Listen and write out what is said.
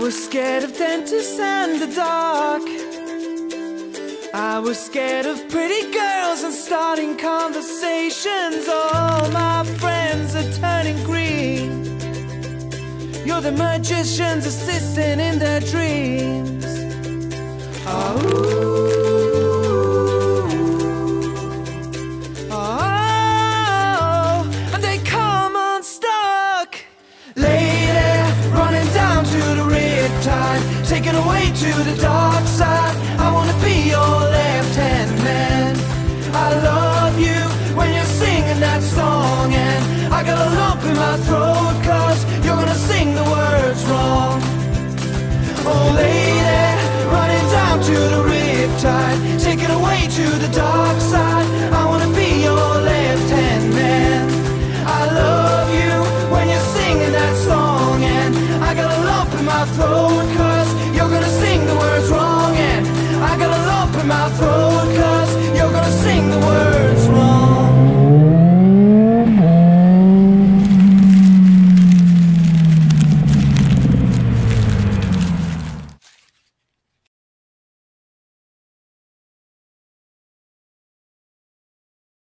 was scared of dentists and the dark. I was scared of pretty girls and starting conversations. All my friends are turning green. You're the magician's assistant in their dreams. Oh. Taken away to the dark side. I wanna be your left-hand man. I love you when you're singing that song, and I got a lump in my throat 'cause you're gonna sing the words wrong. Oh lady, running down to the riptide, taken away to the dark side. I wanna be your left-hand man. I love you when you're singing that song, and I got a lump in my throat 'cause you're gonna sing the words wrong, and I got a lump in my throat.